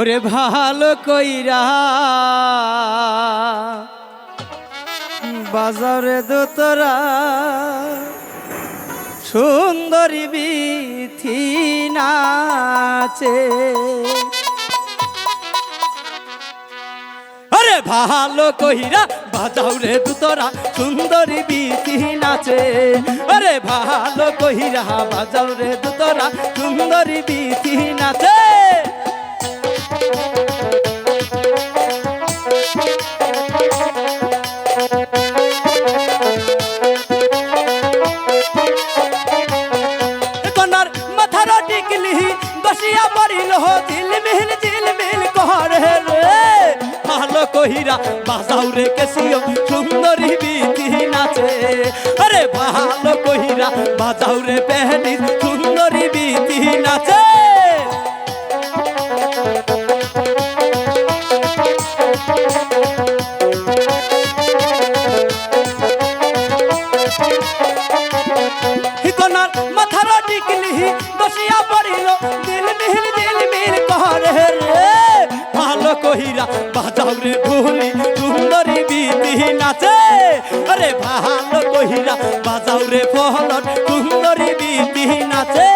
ওরে ভালো কইরা বাজারে দোতরা সুন্দরী বিথি নাচে। আরে ভালো কইরা বাজাও রে দুতরা সুন্দরী বিথি নাচে। আরে ভালো কইরা বাজাও রে দুতরা সুন্দরী বিথি নাচে। কনার মাথার টিকলি বসিয়া পড়িল ঝিলমিল ঝিলমিল করে রে। ভালো কহিরা বাজাও রে কেসিও সুন্দরী বিথি নাচে। আরে ভালো কহিরা বাজাও রে পেহলি সুন্দরী বিথি নাচে। কনার মাথার টিকলি বসিয়া পড়িল ঝিলমিল ঝিলমিল করে রে। ভালো কহিরা বাজাও রে ঢুলি সুন্দরী বিথি নাচে। আরে ভালো কহিরা বাজাও রে ফলন সুন্দরী বিথি নাচে।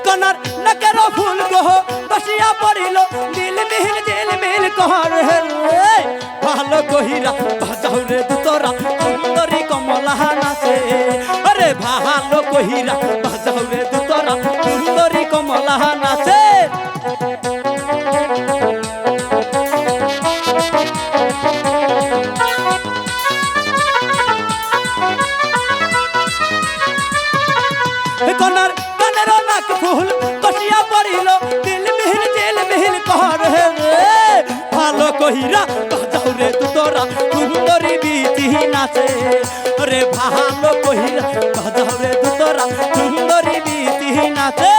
কনার নাকের ফুল গহ বসিয়া পড়িল ঝিলমিল ঝিলমিল করে রে। ভালো কহিরা বাজাও রে দুতরা সুন্দরী কমলা নাচে। আরে ভালো কহিরা বাজাও রে দুতরা সুন্দরী কমলা নাচে। কনার কানের নাক ফুল বসিয়া পড়িল ঝিলমিল ঝিলমিল করে রে। ভালো কহিরা বাজাও রে দুতরা সুন্দরী বিথি নাচে। রে ভালো কহিরা বাজাও রে দুতরা সুন্দরী বিথি নাচে।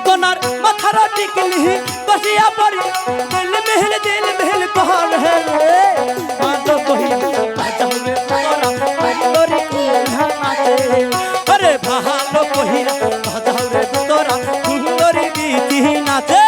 কনার মাথার টিকলি বসিয়া পড়িল ঝিলমিল ঝিলমিল করে রে। ভালো কহিরা বাজাও রে দুতরা সুন্দরী কমলা নাচে। আরে ভালো কহিরা বাজাও রে দুতরা সুন্দরী বিথি নাচে।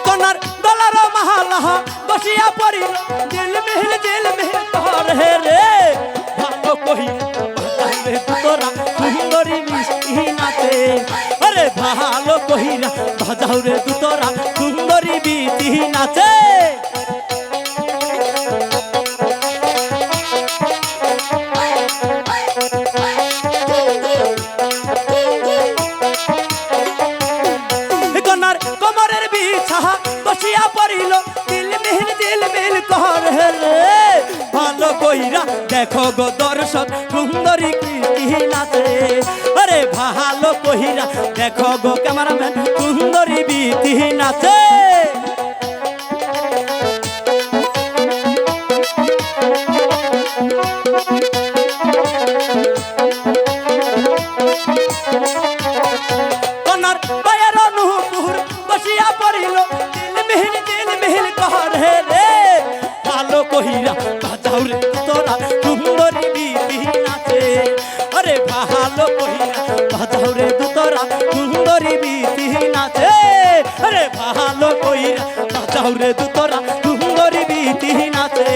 কনার দলার মহালাহা বসিয়া পড়িল ঝিলমিল ঝিলমিল করে রে। ভালো কহিরা বাজাও রে দুতরা সুন্দরী মিষ্টি নাচে। আরে ভালো কহিরা বাজাও রে দুতরা সুন্দরী বিথি নাচে। কনার কোমরের বিছা বসিয়া পড়িল ঝিলমিল ঝিলমিল করে রে। ভালো কইরা দেখো গো দর্শক সুন্দরী কৃতি নাচে। আরে ভালো কইরা দেখো গো ক্যামেরাম্যান সুন্দরী বিথি নাচে। কনার পায়ের নুপুর বসিয়া পড়িল ঝিলমিল ঝিলমিল করে রে। ভালো কহিরা বাজাও রে দুতরা সুন্দরী বিথি নাচে। আরে ভালো কহিরা বাজাও রে দুতরা সুন্দরী বিথি নাচে। আরে ভালো কহিরা বাজাও রে দুতরা সুন্দরী বিথি নাচে।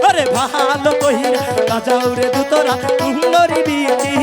আরে ভালো কহিরা বাজাও রে দুতরা সুন্দরী বিথি